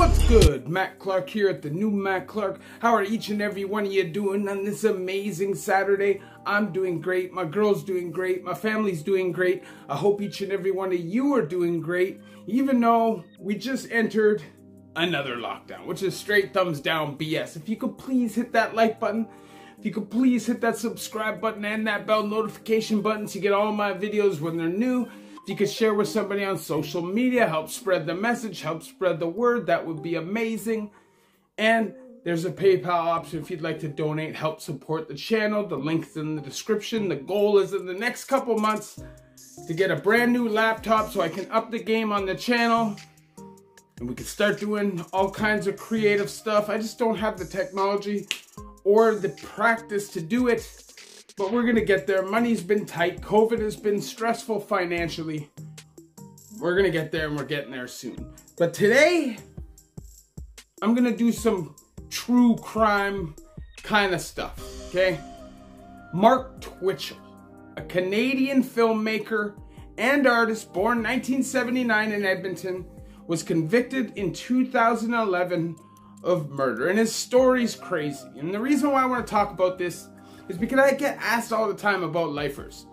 What's good? Matt Clark here at the new Matt Clark. How are each and every one of you doing on this amazing Saturday? I'm doing great. My girl's doing great. My family's doing great. I hope each and every one of you are doing great, even though we just entered another lockdown, which is straight thumbs down BS. If you could please hit that like button, if you could please hit that subscribe button and that bell notification button to get all my videos when they're new. If you could share with somebody on social media, help spread the message, help spread the word, that would be amazing. And there's a PayPal option if you'd like to donate, help support the channel. The link's in the description. The goal is in the next couple months to get a brand new laptop so I can up the game on the channel. And we can start doing all kinds of creative stuff. I just don't have the technology or the practice to do it. But we're going to get there. Money's been tight. COVID has been stressful financially. We're going to get there, and we're getting there soon. But today, I'm going to do some true crime kind of stuff, okay? Mark Twitchell, a Canadian filmmaker and artist born 1979 in Edmonton, was convicted in 2011 of murder. And his story's crazy. And the reason why I want to talk about this is because I get asked all the time about lifers.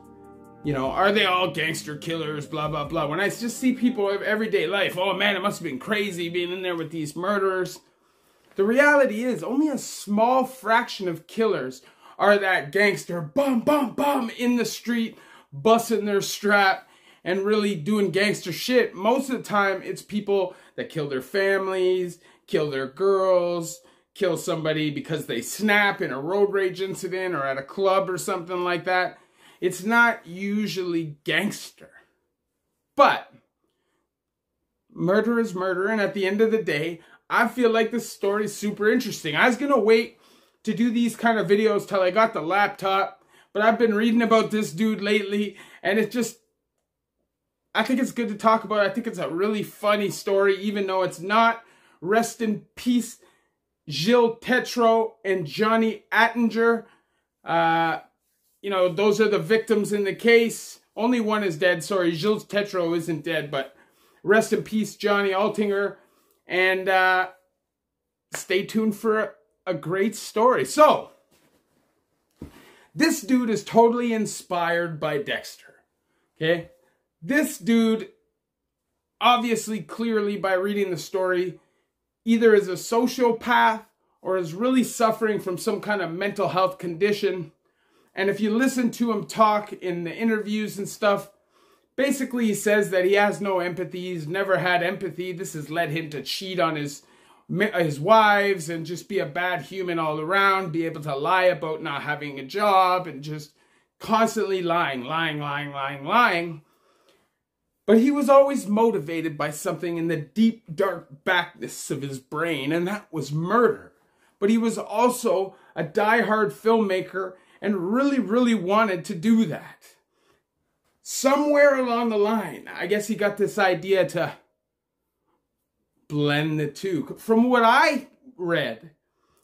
You know, are they all gangster killers, blah, blah, blah. When I just see people of everyday life, oh man, it must have been crazy being in there with these murderers. The reality is only a small fraction of killers are that gangster, bum, bum, bum, in the street, busting their strap and really doing gangster shit. Most of the time, it's people that kill their families, kill their girls, kill somebody because they snap in a road rage incident or at a club or something like that. It's not usually gangster. But murder is murder, and at the end of the day, I feel like this story is super interesting. I was going to wait to do these kind of videos till I got the laptop, but I've been reading about this dude lately, and it just, I think it's good to talk about. I think it's a really funny story, even though it's not. Rest in peace, Gilles Tetreault and Johnny Altinger. You know, those are the victims in the case. Only one is dead. Sorry, Gilles Tetreault isn't dead, but rest in peace, Johnny Altinger. And stay tuned for a great story. So, this dude is totally inspired by Dexter. Okay? This dude, obviously, clearly, by reading the story, either is a sociopath or is really suffering from some kind of mental health condition. And if you listen to him talk in the interviews and stuff, basically he says that he has no empathy. He's never had empathy. This has led him to cheat on his wives and just be a bad human all around, be able to lie about not having a job and just constantly lying. But he was always motivated by something in the deep, dark backness of his brain, and that was murder. But he was also a diehard filmmaker and really, really wanted to do that. Somewhere along the line, I guess he got this idea to blend the two. From what I read,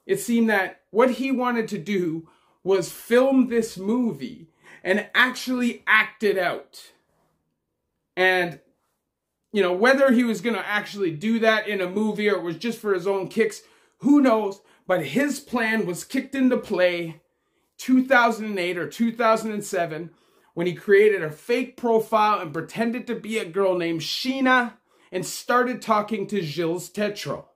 it seemed that what he wanted to do was film this movie and actually act it out. And, you know, whether he was going to actually do that in a movie or it was just for his own kicks, who knows? But his plan was kicked into play 2008 or 2007 when he created a fake profile and pretended to be a girl named Sheena and started talking to Gilles Tetreault.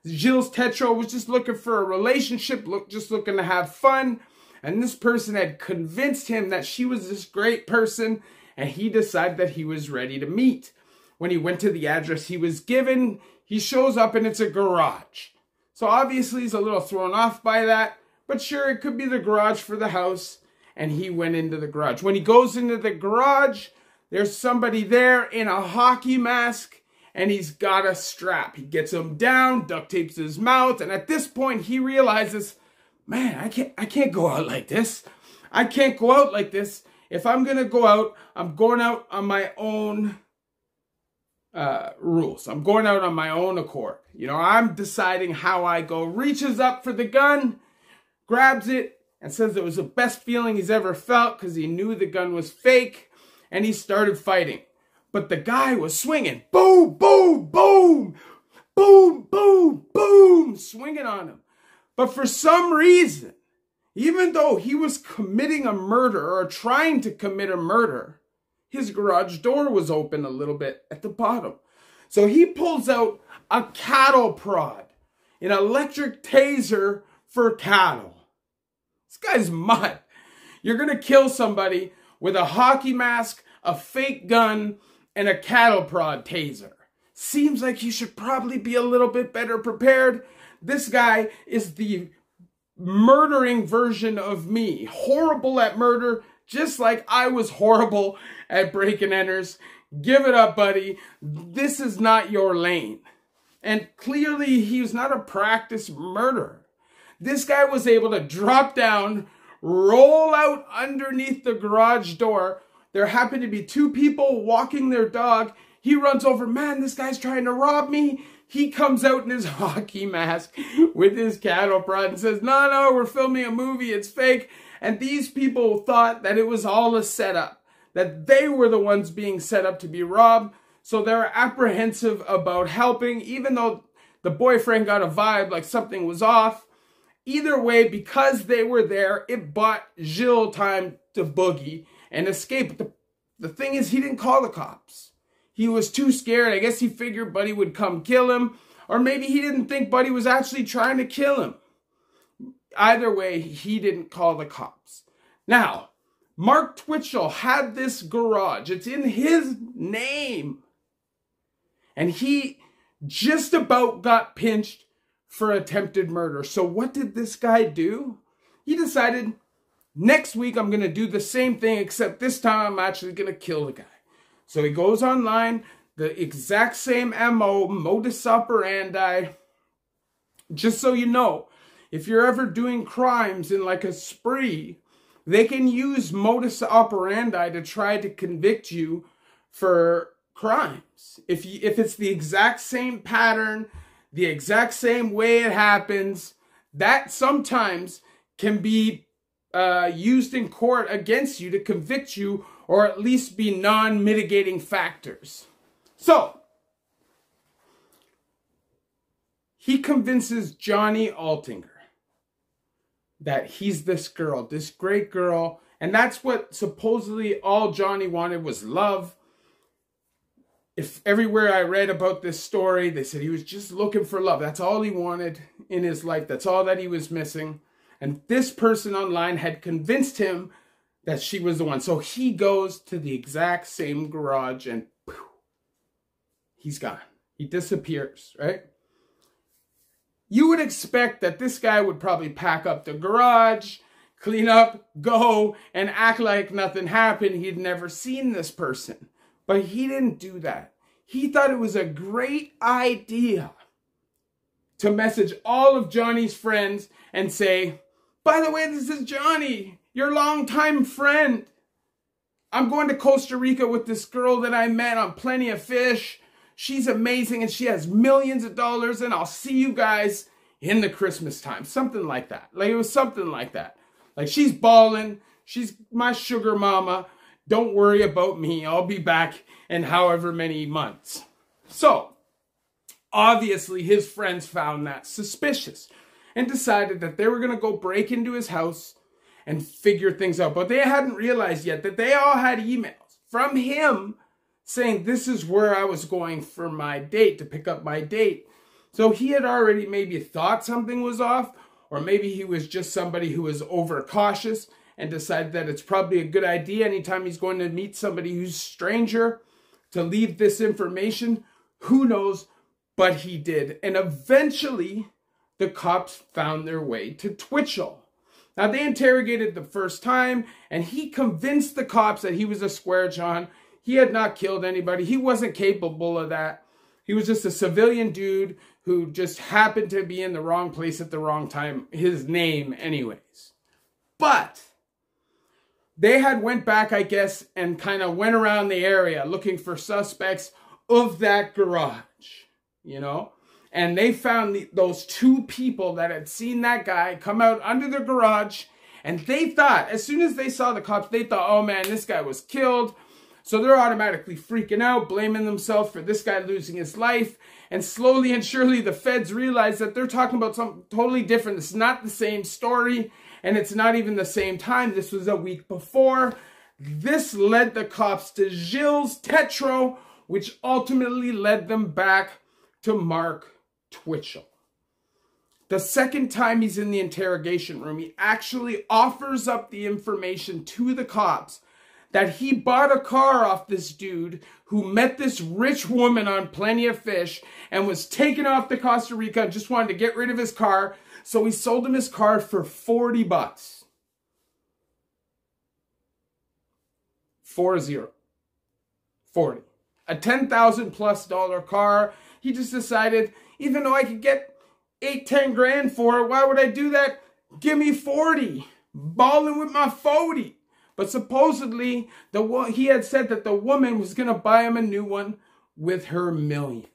Gilles Tetreault was just looking for a relationship, just looking to have fun. And this person had convinced him that she was this great person, and he decided that he was ready to meet. When he went to the address he was given, he shows up and it's a garage. So obviously he's a little thrown off by that, but sure, it could be the garage for the house, and he went into the garage. When he goes into the garage, there's somebody there in a hockey mask, and he's got a strap. He gets him down, duct tapes his mouth, and at this point he realizes, man, I can't go out like this. I can't go out like this. If I'm going to go out, I'm going out on my own rules. I'm going out on my own accord. You know, I'm deciding how I go. Reaches up for the gun, grabs it, and says it was the best feeling he's ever felt because he knew the gun was fake, and he started fighting. But the guy was swinging. Boom, boom, boom. boom, boom, boom, swinging on him. But for some reason, even though he was committing a murder or trying to commit a murder, his garage door was open a little bit at the bottom. So he pulls out a cattle prod, an electric taser for cattle. This guy's mad. You're going to kill somebody with a hockey mask, a fake gun, and a cattle prod taser. Seems like you should probably be a little bit better prepared. This guy is the murdering version of me. Horrible at murder, just like I was horrible at break and enters. Give it up, buddy. This is not your lane. And clearly, he's not a practiced murderer. This guy was able to drop down, roll out underneath the garage door. There happened to be two people walking their dog. He runs over, man, this guy's trying to rob me. He comes out in his hockey mask with his cattle prod and says, no, we're filming a movie, it's fake. And these people thought that it was all a setup, that they were the ones being set up to be robbed. So they're apprehensive about helping, even though the boyfriend got a vibe like something was off. Either way, because they were there, it bought Gilles time to boogie and escape. But the thing is, he didn't call the cops. He was too scared. I guess he figured Buddy would come kill him. Or maybe he didn't think Buddy was actually trying to kill him. Either way, he didn't call the cops. Now, Mark Twitchell had this garage. It's in his name. And he just about got pinched for attempted murder. So what did this guy do? He decided, next week I'm going to do the same thing, except this time I'm actually going to kill the guy. So he goes online, the exact same MO, modus operandi. Just so you know, if you're ever doing crimes in like a spree, they can use modus operandi to try to convict you for crimes. If it's the exact same pattern, the exact same way it happens, that sometimes can be used in court against you to convict you, or at least be non-mitigating factors. So, he convinces Johnny Altinger that he's this girl, this great girl, and that's what supposedly all Johnny wanted was love. If everywhere I read about this story, they said he was just looking for love. That's all he wanted in his life. That's all that he was missing. And this person online had convinced him that she was the one. So he goes to the exact same garage and poof, he's gone. He disappears, right? You would expect that this guy would probably pack up the garage, clean up, go, and act like nothing happened. He'd never seen this person. But he didn't do that. He thought it was a great idea to message all of Johnny's friends and say, by the way, this is Johnny, your longtime friend. I'm going to Costa Rica with this girl that I met on Plenty of Fish. She's amazing and she has millions of dollars, and I'll see you guys in the Christmas time. Something like that. Like, it was something like that. Like, she's balling. She's my sugar mama. Don't worry about me. I'll be back in however many months. So, obviously, his friends found that suspicious and decided that they were going to go break into his house and figure things out. But they hadn't realized yet that they all had emails from him saying, this is where I was going for my date, to pick up my date. So he had already maybe thought something was off, or maybe he was just somebody who was overcautious and decided that it's probably a good idea anytime he's going to meet somebody who's a stranger to leave this information. Who knows? But he did. And eventually, the cops found their way to Twitchell. Now, they interrogated the first time, and he convinced the cops that he was a square John. He had not killed anybody. He wasn't capable of that. He was just a civilian dude who just happened to be in the wrong place at the wrong time. His name, anyways. But they had went back, I guess, and kind of went around the area looking for suspects of that garage, you know? And they found those two people that had seen that guy come out under the garage. And they thought, as soon as they saw the cops, they thought, oh man, this guy was killed. So they're automatically freaking out, blaming themselves for this guy losing his life. And slowly and surely, the feds realize that they're talking about something totally different. It's not the same story, and it's not even the same time. This was a week before. This led the cops to Gilles Tetreault, which ultimately led them back to Mark Twitchell. The second time he's in the interrogation room, he actually offers up the information to the cops that he bought a car off this dude who met this rich woman on Plenty of Fish and was taken off to Costa Rica and just wanted to get rid of his car. So he sold him his car for 40 bucks. 40. A $10,000+ car. He just decided, even though I could get 8-10 grand for it, why would I do that? Give me 40. Balling with my 40. But supposedly, he had said that the woman was going to buy him a new one with her millions.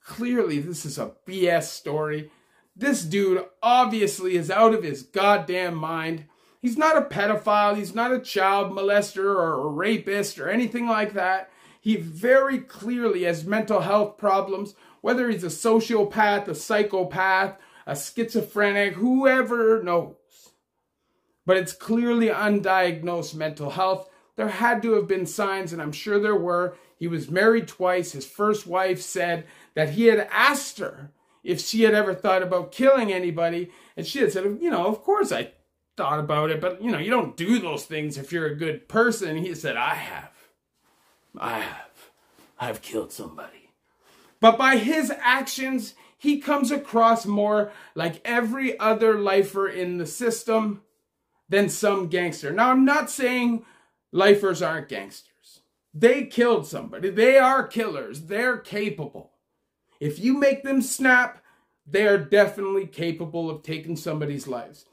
Clearly, this is a BS story. This dude obviously is out of his goddamn mind. He's not a pedophile. He's not a child molester or a rapist or anything like that. He very clearly has mental health problems, whether he's a sociopath, a psychopath, a schizophrenic, whoever knows. But it's clearly undiagnosed mental health. There had to have been signs, and I'm sure there were. He was married twice. His first wife said that he had asked her if she had ever thought about killing anybody. And she had said, of course I thought about it, but, you don't do those things if you're a good person. And he said, I have killed somebody. But by his actions, he comes across more like every other lifer in the system than some gangster. Now, I'm not saying lifers aren't gangsters. They killed somebody. They are killers. They're capable. If you make them snap, they are definitely capable of taking somebody's lives.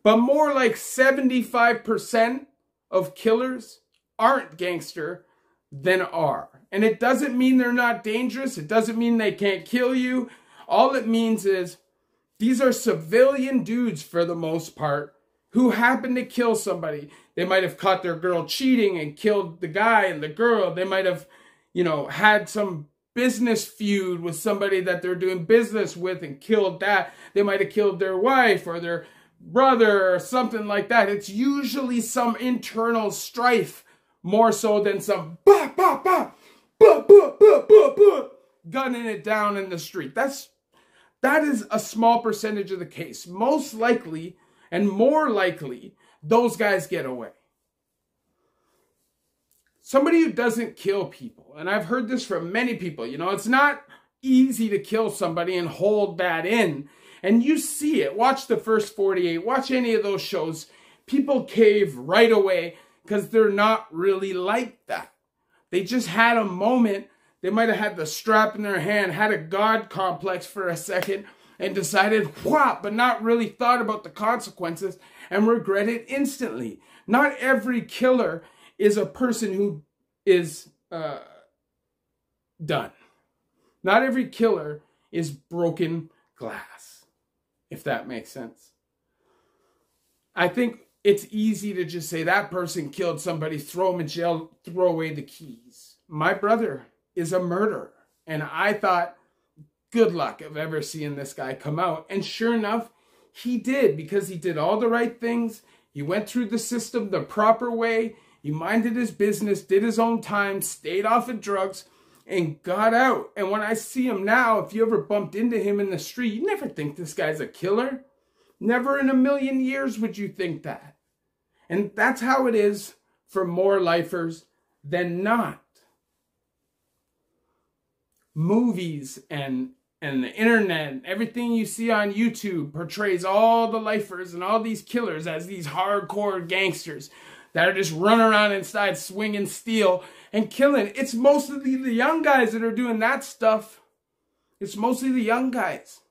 But more like 75% of killers aren't gangster than are. And it doesn't mean they're not dangerous. It doesn't mean they can't kill you. All it means is these are civilian dudes for the most part who happen to kill somebody. They might have caught their girl cheating and killed the guy and the girl. They might have, had some business feud with somebody that they're doing business with and killed that. They might have killed their wife or their brother or something like that. It's usually some internal strife more so than some gunning it down in the street. That is a small percentage of the case. Most likely, and more likely, those guys get away. Somebody who doesn't kill people, and I've heard this from many people, it's not easy to kill somebody and hold that in. And you see it. Watch the first 48. Watch any of those shows. People cave right away because they're not really like that. They just had a moment. They might have had the strap in their hand, had a God complex for a second, and decided, but not really thought about the consequences and regret it instantly. Not every killer is a person who is done. Not every killer is broken glass, if that makes sense. I think it's easy to just say that person killed somebody, throw them in jail, throw away the keys. My brother is a murderer, and I thought, good luck of ever seeing this guy come out. And sure enough, he did, because he did all the right things. He went through the system the proper way. He minded his business, did his own time, stayed off of drugs, and got out. And when I see him now, if you ever bumped into him in the street, you never think this guy's a killer. Never in a million years would you think that. And that's how it is for more lifers than not. Movies and the internet, and everything you see on YouTube portrays all the lifers and all these killers as these hardcore gangsters that are just running around inside swinging steel and killing. It's mostly the young guys that are doing that stuff. It's mostly the young guys.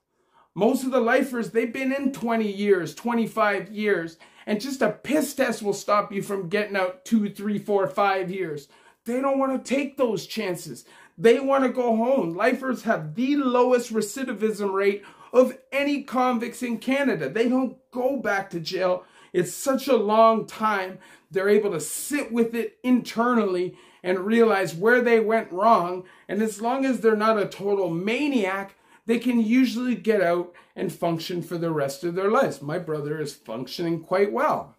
Most of the lifers, they've been in 20 years, 25 years, and just a piss test will stop you from getting out 2, 3, 4, 5 years. They don't want to take those chances. They want to go home. Lifers have the lowest recidivism rate of any convicts in Canada. They don't go back to jail It's such a long time. They're able to sit with it internally and realize where they went wrong. And as long as they're not a total maniac, they can usually get out and function for the rest of their lives. My brother is functioning quite well.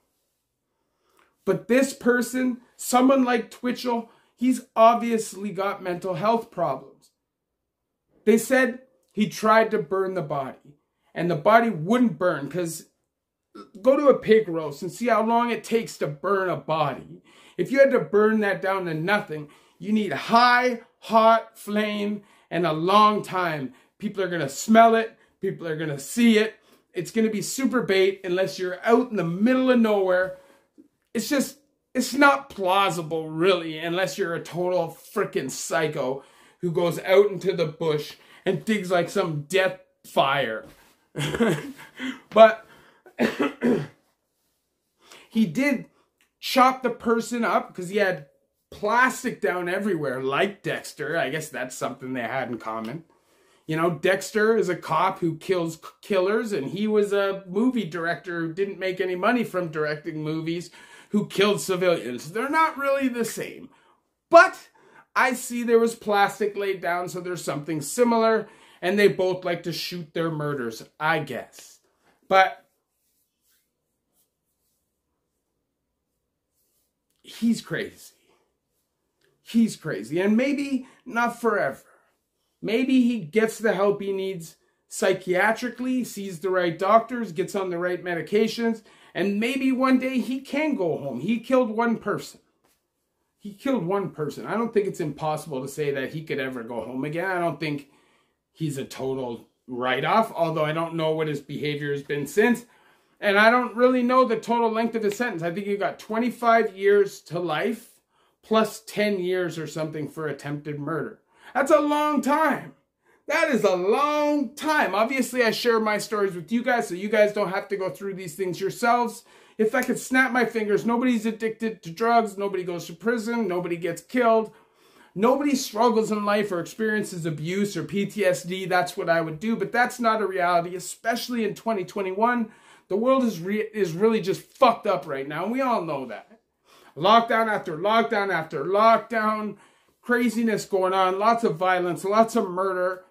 But this person, someone like Twitchell, he's obviously got mental health problems. They said he tried to burn the body, and the body wouldn't burn, because go to a pig roast and see how long it takes to burn a body. If you had to burn that down to nothing, you need high, hot flame and a long time. People are going to smell it. People are going to see it. It's going to be super bait unless you're out in the middle of nowhere. It's not plausible, really, unless you're a total freaking psycho who goes out into the bush and digs like some death fire. But he did chop the person up because he had plastic down everywhere, like Dexter. I guess that's something they had in common. You know, Dexter is a cop who kills killers, and he was a movie director who didn't make any money from directing movies, who killed civilians. They're not really the same. But I see there was plastic laid down, so there's something similar, and they both like to shoot their murders, I guess. But he's crazy. He's crazy, and maybe not forever. Maybe he gets the help he needs psychiatrically, sees the right doctors, gets on the right medications, and maybe one day he can go home. He killed one person. He killed one person. I don't think it's impossible to say that he could ever go home again. I don't think he's a total write-off, although I don't know what his behavior has been since. And I don't really know the total length of his sentence. I think he got 25 years to life, plus 10 years or something for attempted murder. That's a long time. That is a long time. Obviously, I share my stories with you guys so you guys don't have to go through these things yourselves. If I could snap my fingers, nobody's addicted to drugs, nobody goes to prison, nobody gets killed, nobody struggles in life or experiences abuse or PTSD. That's what I would do, but that's not a reality, especially in 2021. The world is really just fucked up right now, and we all know that. Lockdown after lockdown after lockdown, craziness going on, lots of violence, lots of murder.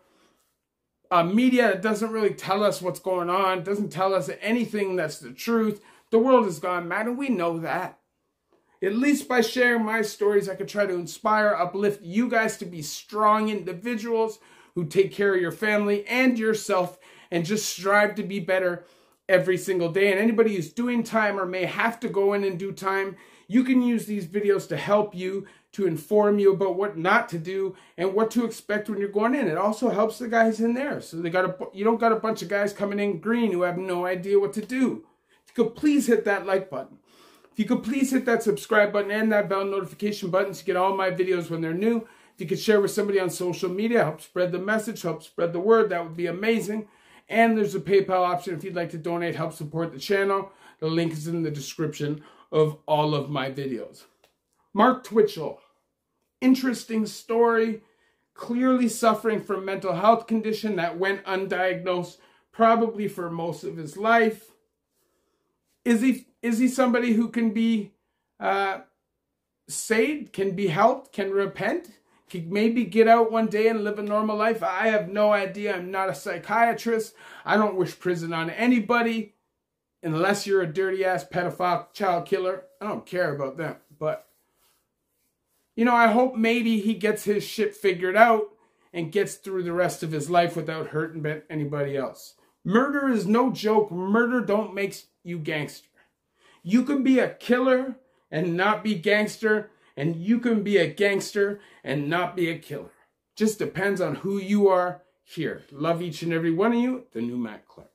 Media doesn't really tell us what's going on, doesn't tell us anything that's the truth. The world has gone mad, and we know that. At least by sharing my stories, I could try to inspire, uplift you guys to be strong individuals who take care of your family and yourself and just strive to be better every single day. And anybody who's doing time or may have to go in and do time, you can use these videos to help you, to inform you about what not to do and what to expect when you're going in. It also helps the guys in there. So you don't got a bunch of guys coming in green who have no idea what to do. If you could please hit that like button. If you could please hit that subscribe button and that bell notification button to get all my videos when they're new. If you could share with somebody on social media, help spread the message, help spread the word, that would be amazing. And there's a PayPal option if you'd like to donate, help support the channel. The link is in the description of all of my videos. Mark Twitchell. Interesting story. Clearly suffering from a mental health condition that went undiagnosed probably for most of his life. Is he somebody who can be saved, can be helped, can repent, can maybe get out one day and live a normal life? I have no idea. I'm not a psychiatrist. I don't wish prison on anybody unless you're a dirty-ass pedophile child killer. I don't care about them. But, you know, I hope maybe he gets his shit figured out and gets through the rest of his life without hurting anybody else. Murder is no joke. Murder don't make you gangster. You can be a killer and not be gangster, and you can be a gangster and not be a killer. Just depends on who you are here. Love each and every one of you. The new Matt Clark.